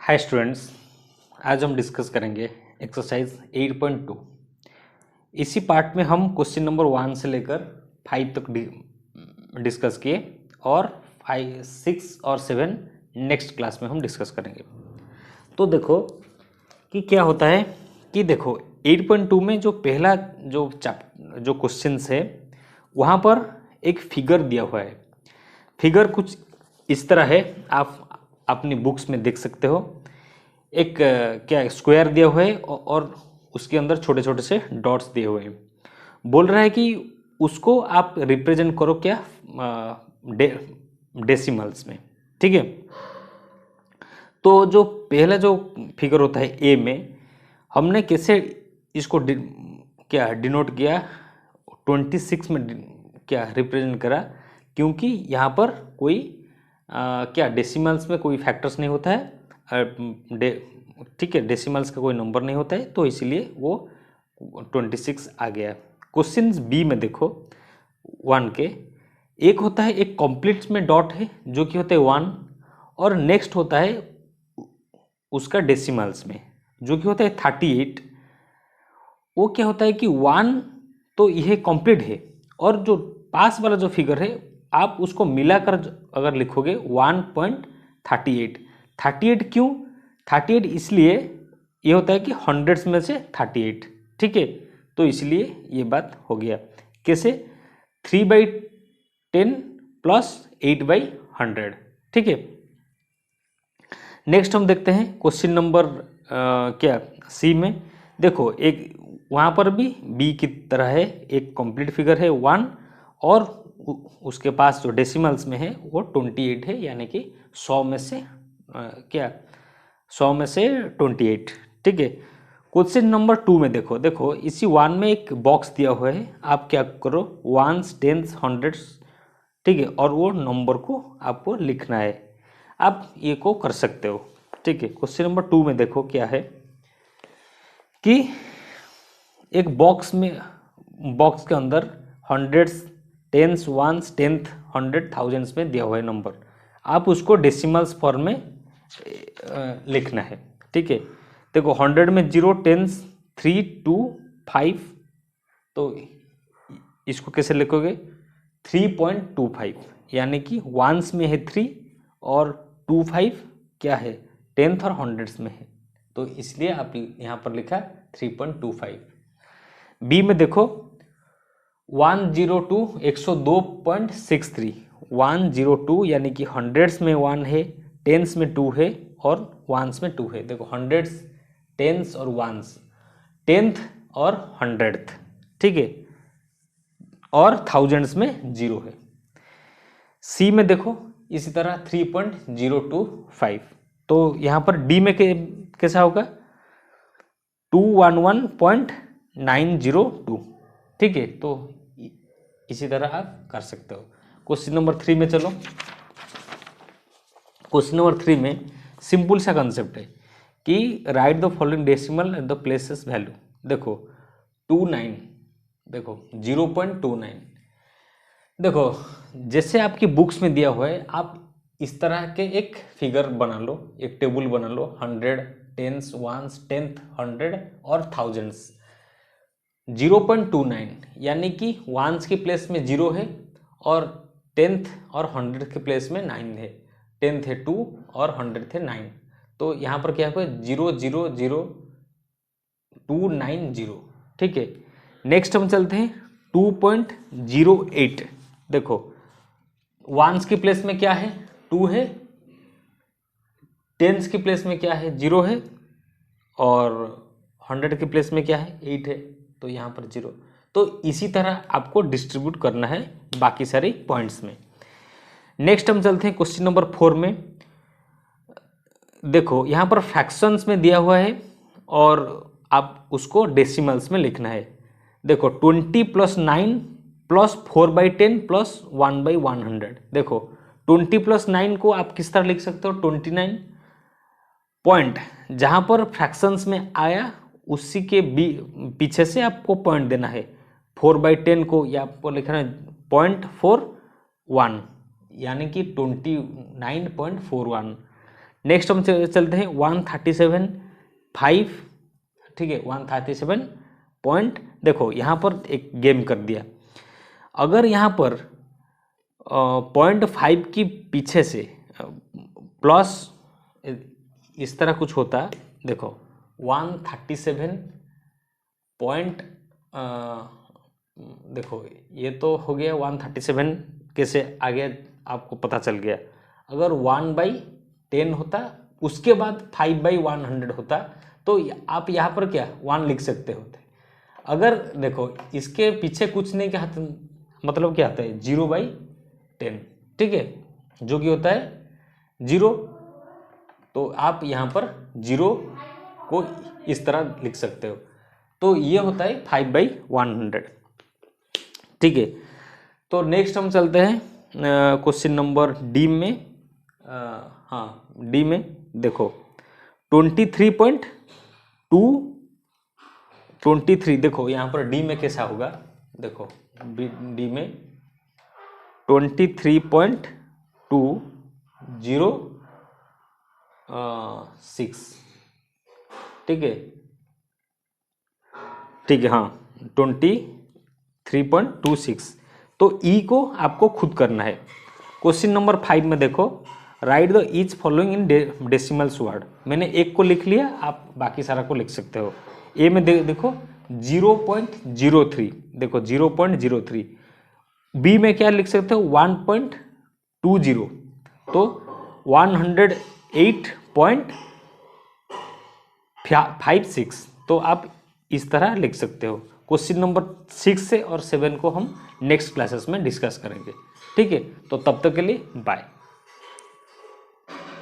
Hi students, आज हम discuss करेंगे एक्सरसाइज 8.2। इसी पार्ट में हम क्वेश्चन नंबर 1 से लेकर 5 तक डिस्कस किए और 5, 6 और 7 नेक्स्ट क्लास में हम डिस्कस करेंगे। तो देखो कि क्या होता है कि देखो 8.2 में जो पहला जो क्वेश्चंस है वहाँ पर एक फिगर दिया हुआ है। फिगर कुछ इस तरह है, आप अपनी बुक्स में देख सकते हो। एक क्या स्क्वायर दिया हुआ है और उसके अंदर छोटे छोटे से डॉट्स दिए हुए हैं। बोल रहा है कि उसको आप रिप्रेजेंट करो क्या डेसिमल्स में। ठीक है, तो जो पहला जो फिगर होता है ए में, हमने कैसे इसको क्या डिनोट किया, 26 में क्या रिप्रेजेंट करा, क्योंकि यहाँ पर कोई क्या डेसिमल्स में कोई फैक्टर्स नहीं होता है। ठीक है, डेसिमल्स का कोई नंबर नहीं होता है, तो इसीलिए वो 26 आ गया। क्वेश्चन बी में देखो 1 के, एक होता है एक कॉम्प्लीट में डॉट है जो कि होता है 1, और नेक्स्ट होता है उसका डेसिमल्स में जो कि होता है 38। वो क्या होता है कि 1 तो यह कंप्लीट है, और जो पास वाला जो फिगर है आप उसको मिलाकर अगर लिखोगे 1.38। 38 क्यों? 38 इसलिए ये होता है कि हंड्रेड्स में से 38। ठीक है, तो इसलिए ये बात हो गया। कैसे? 3/10 प्लस 8/100। ठीक है, नेक्स्ट हम देखते हैं क्वेश्चन नंबर क्या सी में। देखो एक वहाँ पर भी बी की तरह है, एक कंप्लीट फिगर है 1, और उसके पास जो डेसिमल्स में है वो 28 है, यानी कि 100 में से क्या 100 में से 28। ठीक है, क्वेश्चन नंबर 2 में देखो इसी 1 में एक बॉक्स दिया हुआ है। आप क्या करो, 1s, 10s, 100s, ठीक है, और वो नंबर को आपको लिखना है। आप ये को कर सकते हो। ठीक है, क्वेश्चन नंबर 2 में देखो क्या है कि एक बॉक्स के अंदर hundreds, tens, ones, tenths, 100, thousands में दिया हुआ है नंबर। आप उसको डेसिमल्स फॉर्म में लिखना है। ठीक है, देखो 100 में 0, टेंस 3, 2, 5, तो इसको कैसे लिखोगे 3.25, यानी कि वंस में है 3 और 25 क्या है टेंथ और हंड्रेड्स में है, तो इसलिए आप यहाँ पर लिखा 3.25। बी में देखो 102 102.63, 102 यानी कि हंड्रेड्स में 1 है, टेंस में 2 है और वंस में 2 है। देखो हंड्रेड्स, टेंस और वंस, टेंथ और हंड्रेड्थ, ठीक है, और थाउजेंड्स में 0 है। सी में देखो इसी तरह 3.025, तो यहाँ पर डी में कैसा होगा 211.902। ठीक है, तो इसी तरह आप कर सकते हो। क्वेश्चन नंबर 3 में चलो। क्वेश्चन नंबर 3 में सिंपल सा कंसेप्ट है कि right the following decimal at the places value. देखो 29, देखो 0.29। देखो जैसे आपकी बुक्स में दिया हुआ है, आप इस तरह के एक फिगर बना लो, एक टेबल बना लो, 100, टेंस, वंस, टेंथ, 100 और थाउजेंड्स। 0.29 यानी कि वंस के प्लेस में 0 है और टेंथ और 100 के प्लेस में 9 है। टेंथ है 2 और 100 थे 9, तो यहाँ पर क्या है 0.00290। ठीक है, नेक्स्ट हम चलते हैं 2.08। देखो वंस की प्लेस में क्या है 2 है, टेंस की प्लेस में क्या है 0 है, और 100 की प्लेस में क्या है 8 है, तो यहाँ पर 0। तो इसी तरह आपको डिस्ट्रीब्यूट करना है बाकी सारे पॉइंट्स में। नेक्स्ट हम चलते हैं क्वेश्चन नंबर 4 में। देखो यहाँ पर फ्रैक्शंस में दिया हुआ है और आप उसको डेसिमल्स में लिखना है। देखो 20 + 9 + 4/10 + 1/100। देखो 20 + 9 को आप किस तरह लिख सकते हो 29 पॉइंट, जहाँ पर फ्रैक्शंस में आया उसी के पीछे से आपको पॉइंट देना है। 4/10 को या आपको लिखना है 0.41, यानी कि 29.41। नेक्स्ट हम चलते हैं 137.5, ठीक है, 137 पॉइंट। देखो यहाँ पर एक गेम कर दिया, अगर यहाँ पर 0.5 की पीछे से प्लस इस तरह कुछ होता, देखो 137 पॉइंट, देखो ये तो हो गया 137 के से आगे आपको पता चल गया। अगर 1/10 होता, उसके बाद 5/100 होता, तो आप यहाँ पर क्या 1 लिख सकते होते। अगर देखो इसके पीछे कुछ नहीं क्या, मतलब क्या आता है 0/10, ठीक है, जो कि होता है 0, तो आप यहाँ पर 0 को इस तरह लिख सकते हो। तो ये होता है 5/100, ठीक है। तो नेक्स्ट हम चलते हैं क्वेश्चन नंबर डी में। हाँ, डी में देखो 23.23, देखो यहाँ पर डी में कैसा होगा, देखो डी में 23.206, ठीक है, ठीक है, हाँ 23.26। तो ई को आपको खुद करना है। क्वेश्चन नंबर 5 में देखो, right the each following in decimals word. मैंने एक को लिख लिया, आप बाकी सारा को लिख सकते हो। ए में देखो 0.03, देखो 0.03। बी में क्या लिख सकते हो 1.20, तो 108.56, तो आप इस तरह लिख सकते हो। क्वेश्चन नंबर 6 से और 7 को हम नेक्स्ट क्लासेस में डिस्कस करेंगे, ठीक है। तो तब तक के लिए बाय।